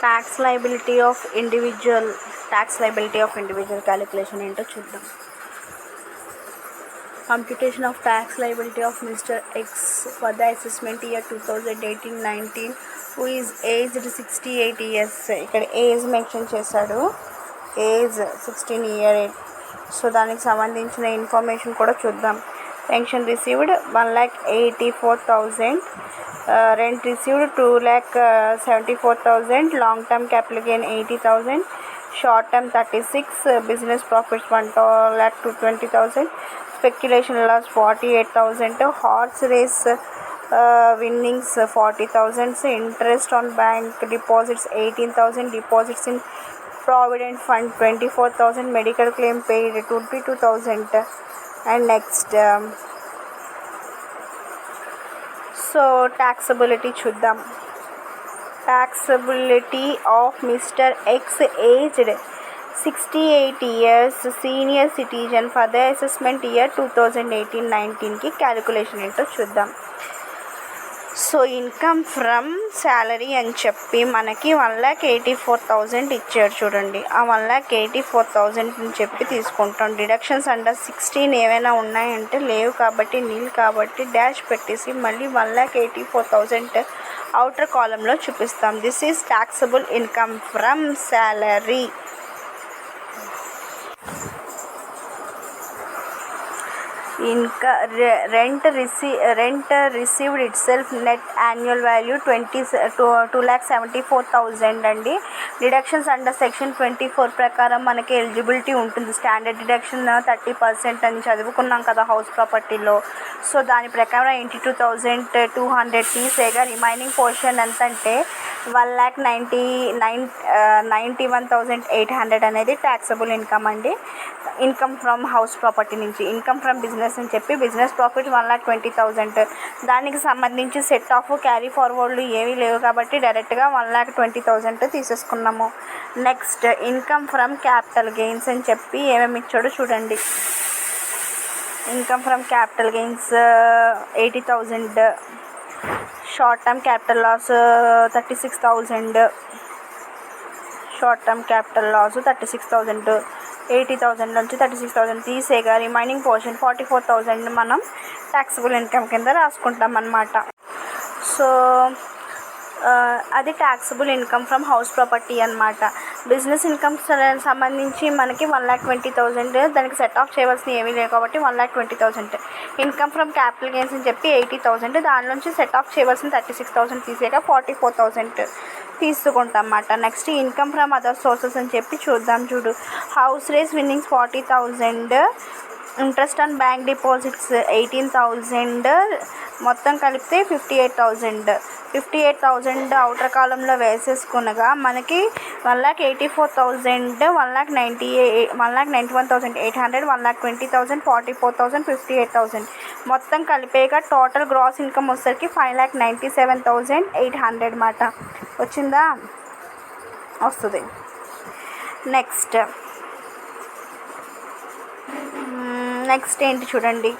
Tax liability of individual calculation ఏంటో చూద్దాం. Computation of tax liability of Mr. X for the assessment year 2018-19 who is aged 68 years. ఇక్కడ age mention చేశాడు, age 16 years. So దానికి సంబంధించిన information కూడా చూద్దాం. Pension received 1,84,000, rent received 2,74,000, long term capital gain 80,000, short term 36, business profits 1,20,000, speculation loss 48,000, horse race winnings 40,000, interest on bank deposits 18,000, deposits in provident fund 24,000, medical claim paid 22,000. And next so taxability చూద్దాం. taxability of Mr. X aged 68 years, senior citizen for the assessment year 2018-19 కి calculation ఏంటో చూద్దాం. So income from salary అని చెప్పి మనకి 1,84,000 ఇచ్చాడు చూడండి. ఆ 1,84,000 అని చెప్పి తీసుకుంటాం. డిడక్షన్స్ అండర్ 16 ఏమైనా ఉన్నాయంటే లేవు కాబట్టి నీల్ కాబట్టి డాష్ పెట్టేసి మళ్ళీ 1,84,000 అవుటర్ కాలంలో చూపిస్తాం. This is taxable income from salary. ఇంకా rent received it self net annual value 2,74,000 అండి. డిడక్షన్స్ అండర్ సెక్షన్ 24 ప్రకారం మనకి ఎలిజిబిలిటీ ఉంటుంది. స్టాండర్డ్ డిడక్షన్ 30% అని చదువుకున్నాం కదా హౌస్ ప్రాపర్టీలో. సో దాని ప్రకారం 82,200 తీసేగా రిమైనింగ్ పోర్షన్ ఎంత అంటే 1,91,800 అనేది ట్యాక్సబుల్ ఇన్కమ్ అండి. ఇన్కమ్ ఫ్రమ్ హౌస్ ప్రాపర్టీ నుంచి. ఇన్కమ్ ఫ్రమ్ బిజినెస్ అని చెప్పి బిజినెస్ ప్రాఫిట్ 1,20,000. దానికి సంబంధించి సెట్ ఆఫ్ క్యారీ ఫార్వర్డ్లు ఏమీ లేవు కాబట్టి డైరెక్ట్గా 1,20,000 తీసేసుకున్నాము. Next income from capital gains అని చెప్పి ఏమేమి ఇచ్చాడో చూడండి. Income from capital gains 80,000, short term capital loss 36,000, short term capital loss 36,000. 80,000 నుంచి 36,000 తీసేగా రిమైనింగ్ పోర్షన్ 44,000 మనం ట్యాక్సిబుల్ ఇన్కమ్ కింద రాసుకుంటాం అన్నమాట. సో అది taxable income from house property అన్నమాట. బిజినెస్ ఇన్కమ్ సంబంధించి మనకి 1,20,000, దానికి సెట్ ఆఫ్ చేయవలసిన ఏమీ లేవు కాబట్టి 1,20,000. ఇన్కమ్ ఫ్రమ్ క్యాపిటల్ గెయిన్స్ అని చెప్పి 80,000, దాని నుంచి సెట్ ఆఫ్ చేయవలసిన 36,000 తీసేగా 44,000 తీసుకుంటాం అన్నమాట. Next income from other sources అని చెప్పి చూద్దాం. చూడు, horse race winnings 40,000, interest on bank deposits 18,000, మొత్తం కలిపితే 58,000. 58,000 అవుటర్ కాలంలో వేసేసుకునగా మనకి 1,84,000, 1,91,800, 1,20,000, 44,000, 58,000 మొత్తం కలిపేగా టోటల్ గ్రాస్ ఇన్కమ్ వచ్చేసరికి 5,97,800 మాట. వచ్చిందా? వస్తుంది. నెక్స్ట్ ఏంటి చూడండి,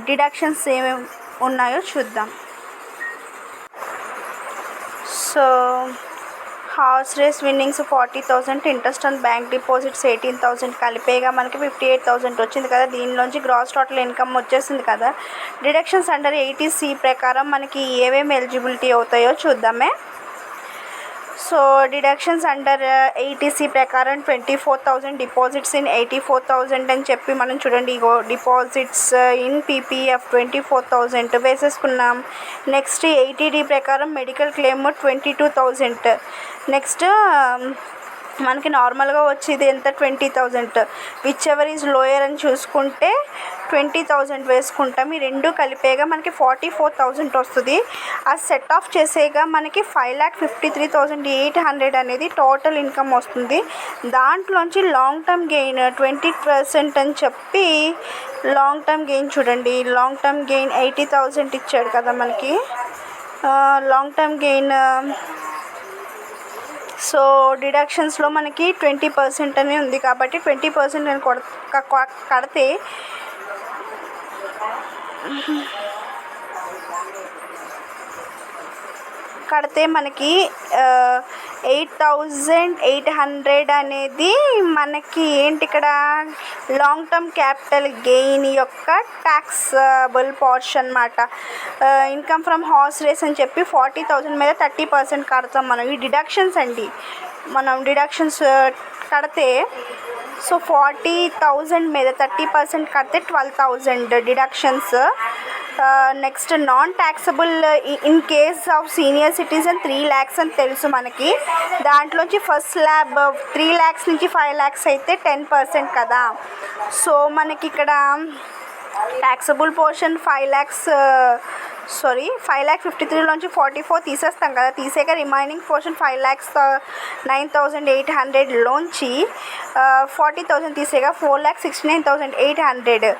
డిడక్షన్స్ ఏమేమి ఉన్నాయో చూద్దాం. So horse race winnings 40,000, interest on bank deposits 18,000 కలిపేగా మనకి 58,000 వచ్చింది కదా. దీనిలోంచి గ్రాస్ టోటల్ ఇన్కమ్ వచ్చేసింది కదా. డిడక్షన్స్ అండర్ 80C ప్రకారం మనకి ఏమేమి ఎలిజిబిలిటీ అవుతాయో చూద్దామే. సో డిడక్షన్స్ అండర్ 80C ప్రకారం 24,000, డిపాజిట్స్ ఇన్ 84,000 అని చెప్పి మనం చూడండి. ఇగో డిపాజిట్స్ ఇన్ PPF 24,000 వేసేసుకున్నాం. నెక్స్ట్ 80D ప్రకారం మెడికల్ క్లెయిమ్ 22,000. నెక్స్ట్ మనకి నార్మల్గా వచ్చేది ఎంత 20,000. విచ్ ఎవర్ ఈజ్ లోయర్ అని చూసుకుంటే 20,000 వేసుకుంటాం. ఈ రెండు కలిపేగా మనకి 44,000 వస్తుంది. ఆ సెట్ ఆఫ్ చేసేగా మనకి 5,53,800 అనేది టోటల్ ఇన్కమ్ వస్తుంది. దాంట్లోంచి లాంగ్ టర్మ్ గెయిన్ 20% అని చెప్పి లాంగ్ టర్మ్ గెయిన్ చూడండి. లాంగ్ టర్మ్ గెయిన్ 80,000 ఇచ్చాడు కదా మనకి. లాంగ్ టర్మ్ గెయిన్ సో డిడక్షన్స్లో మనకి 20% అని ఉంది కాబట్టి 20% అని కడితే కడితే మనకి 8,800 అనేది మనకి ఏంటి ఇక్కడ లాంగ్ టర్మ్ క్యాపిటల్ గెయిన్ యొక్క ట్యాక్సబుల్ పోర్షన్ అన్నమాట. ఇన్కమ్ ఫ్రమ్ హార్స్ రేస్ అని చెప్పి 40,000 మీద 30% కడతాం మనం. ఈ డిడక్షన్స్ అండి, మనం డిడక్షన్స్ కడితే సో 40,000 మీద 30% కడితే 12,000 deductions. Next non taxable in case of senior citizen 3 lakhs అని తెలుసు మనకి. దాంట్లోంచి ఫస్ట్ స్లాబ్ 3 lakhs నుంచి 5 lakhs అయితే 10% కదా. సో మనకి ఇక్కడ ట్యాక్సబుల్ పోర్షన్ 5,53,000లోంచి 44 తీసేస్తాం కదా. తీసేక రిమైనింగ్ పోర్షన్ 5,09,800లోంచి 40,000 తీసేగా 4,69,800.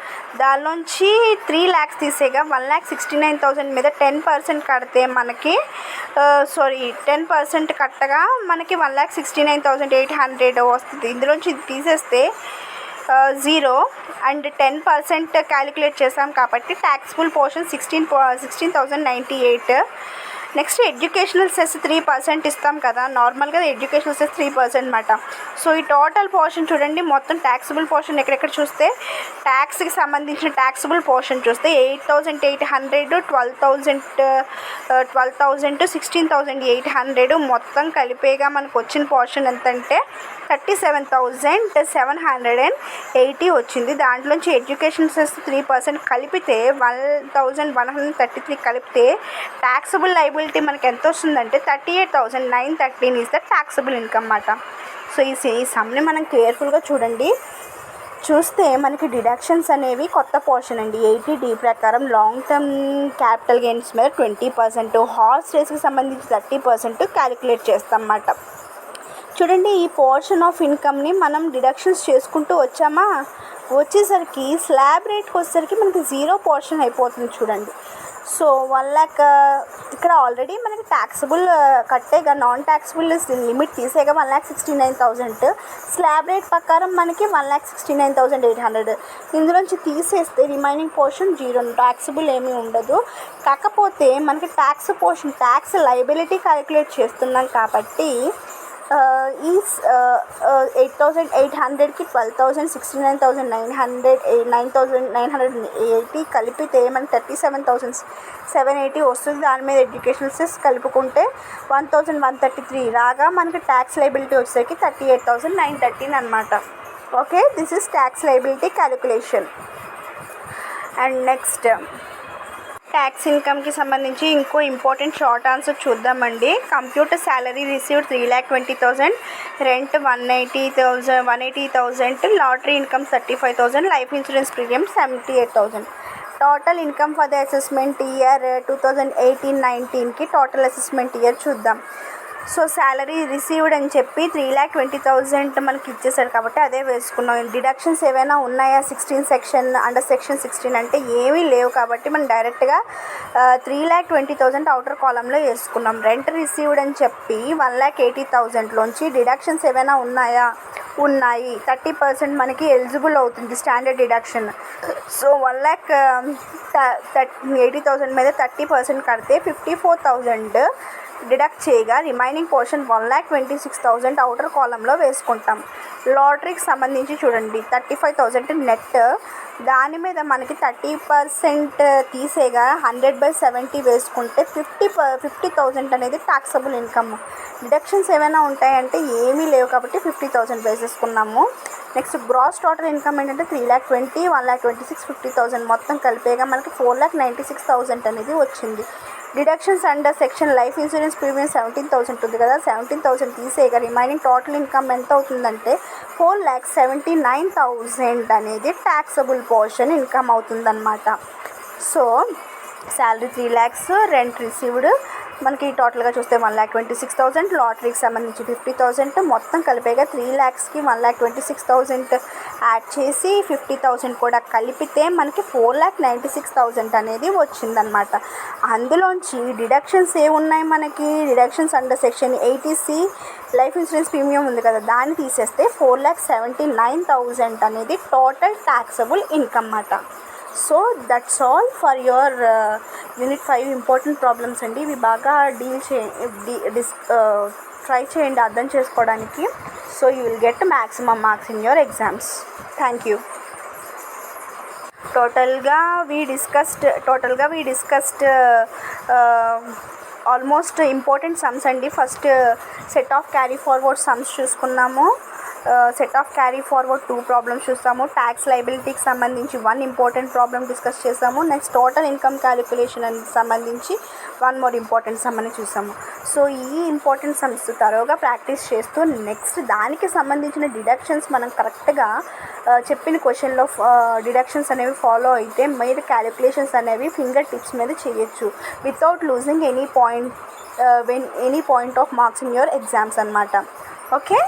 దానిలోంచి 3 lakhs తీసేగా 1,69,000 మీద 10% కడితే మనకి 10% కట్టగా మనకి 1,69,800 వస్తుంది. ఇందులోంచి తీసేస్తే 0 అండ్ 10% క్యాలిక్యులేట్ చేసాం కాబట్టి taxable portion 16,098. Next educational cess 3% ఇస్తాం కదా. నార్మల్గా ఎడ్యుకేషనల్ సెస్ 3% అన్నమాట. సో ఈ టోటల్ పోర్షన్ చూడండి, మొత్తం ట్యాక్సిబుల్ పోర్షన్ ఎక్కడెక్కడ చూస్తే ట్యాక్స్కి సంబంధించిన ట్యాక్సిబుల్ పోర్షన్ చూస్తే 8,800, 12,000 16,800 మొత్తం కలిపేగా మనకు వచ్చిన పోర్షన్ ఎంతంటే 37,780 వచ్చింది. దాంట్లోంచి ఎడ్యుకేషన్ సెస్ 3% కలిపితే 1,133 కలిపితే ట్యాక్సబుల్ లైబిలిటీ మనకి ఎంత వస్తుందంటే 38,913 ఈజ్ ద ట్యాక్సబుల్ ఇన్కమ్ అన్నమాట. సో ఈ సమ్ని మనం కేర్ఫుల్గా చూస్తే మనకి డిడక్షన్స్ అనేవి కొత్త పోర్షన్ అండి. 80D ప్రకారం లాంగ్ టర్మ్ క్యాపిటల్ గెయిన్స్ మీద 20%, హార్స్ రేస్కి సంబంధించి 30% క్యాలిక్యులేట్ చేస్తాం అన్నమాట. చూడండి, ఈ పోర్షన్ ఆఫ్ ఇన్కమ్ని మనం డిడక్షన్స్ చేసుకుంటూ వచ్చేసరికి స్లాబ్ రేట్కి వచ్చేసరికి మనకి 0 పోర్షన్ అయిపోతుంది చూడండి. సో 1 lakh ఇక్కడ ఆల్రెడీ మనకి ట్యాక్సబుల్ కట్టేగా, నాన్ ట్యాక్సబుల్ లిమిట్ తీసేగా 1,69,000. స్లాబ్ రేట్ ప్రకారం మనకి 1,69,800. ఇందులోంచి తీసేస్తే రిమైనింగ్ పోర్షన్ 0, ట్యాక్సబుల్ ఏమీ ఉండదు. కాకపోతే మనకి tax portion, tax liability calculate చేస్తున్నాం కాబట్టి ఈ 8,800కి 12,000, 69,980 కలిపితే మనకి 37,780 వస్తుంది. దాని మీద ఎడ్యుకేషనల్ సెస్ కలుపుకుంటే 1,133 రాగా మనకి ట్యాక్స్ లయబిలిటీ వచ్చేసరికి 38,913 అన్నమాట. Okay, this is tax liability calculation. And next tax ఇన్కమ్కి సంబంధించి ఇంకో ఇంపార్టెంట్ షార్ట్ ఆన్సర్ చూద్దామండి. Computer salary received 3,20,000, rent 180,000, lottery income 35,000, life insurance premium 78,000. Total income for the assessment year 2018-19కి టోటల్ అసెస్మెంట్ ఇయర్ చూద్దాం. So salary received అని చెప్పి 3,20,000 మనకి ఇచ్చేసాడు కాబట్టి అదే వేసుకున్నాం. డిడక్షన్స్ ఏవైనా ఉన్నాయా 16 సెక్షన్ అండర్ సెక్షన్ 16 అంటే ఏమీ లేవు కాబట్టి మనం డైరెక్ట్గా 3,20,000 అవుటర్ కాలంలో వేసుకున్నాం. రెంట్ రిసీవ్డ్ అని చెప్పి 1,80,000లోంచి డిడక్షన్స్ ఏవైనా ఉన్నాయి. 30% మనకి ఎలిజిబుల్ అవుతుంది స్టాండర్డ్ డిడక్షన్. సో 1,80,000 మీద 30% కడితే 54,000 డిడక్ట్ చేయగా రిమైనింగ్ పోర్షన్ 1,26,000 అవుటర్ కాలంలో వేసుకుంటాం. లాటరీకి సంబంధించి చూడండి 35,000 నెట్, దాని మీద మనకి 30% తీసేగా 100/70 వేసుకుంటే 50,000 అనేది ట్యాక్సబుల్ ఇన్కమ్. డిడక్షన్స్ ఏమైనా ఉంటాయంటే ఏమీ లేవు కాబట్టి 50,000 వేసేసుకున్నాము. నెక్స్ట్ గ్రాస్ టోటల్ ఇన్కమ్ ఏంటంటే 3,20,000, 1,26,000, 50,000 మొత్తం కలిపేగా మనకి 4,96,000 అనేది వచ్చింది. Deductions under section life insurance premium 17,000 ఉంటుంది కదా, 17,000 తీసేయగా రిమైనింగ్ టోటల్ ఇన్కమ్ ఎంత అవుతుందంటే 4,79,000 అనేది ట్యాక్సబుల్ పోర్షన్ ఇన్కమ్ అవుతుందన్నమాట. So salary 3 lakhs, rent received మనకి టోటల్గా చూస్తే 1,26,000, లాటరీకి సంబంధించి 50,000 మొత్తం కలిపేగా 3 lakhsకి 1,26,000 యాడ్ చేసి 50,000 కూడా కలిపితే మనకి 4,96,000 అనేది వచ్చిందనమాట. అందులోంచి డిడక్షన్స్ ఏమున్నాయి మనకి, deductions under section 80C life insurance premium ఉంది కదా, దాన్ని తీసేస్తే 4,79,000 అనేది టోటల్ ట్యాక్సబుల్ ఇన్కమ్ అన్నమాట. So that's all for your unit 5 important problems అండి. ఇవి బాగా ట్రై చేయండి అర్థం చేసుకోవడానికి. So you will get maximum marks in your exams. Thank you. టోటల్గా we discussed almost important sums అండి. First set of carry forward sums చూసుకున్నాము. Set of carry forward 2 problems చూస్తాము. ట్యాక్స్ లయబిలిటీకి సంబంధించి 1 ఇంపార్టెంట్ ప్రాబ్లమ్ డిస్కస్ చేస్తాము. Next total income calculation అని సంబంధించి 1 more important some అని చూసాము. సో ఈ ఇంపార్టెంట్ సమ్స్ తరోగా ప్రాక్టీస్ చేస్తూ నెక్స్ట్ దానికి సంబంధించిన డిడక్షన్స్ మనం కరెక్ట్గా చెప్పిన క్వశ్చన్లో డిడక్షన్స్ అనేవి ఫాలో అయితే మీరు క్యాలిక్యులేషన్స్ అనేవి ఫింగర్ టిప్స్ మీద చేయొచ్చు without losing any point of marks in your exams అన్నమాట. ఓకే.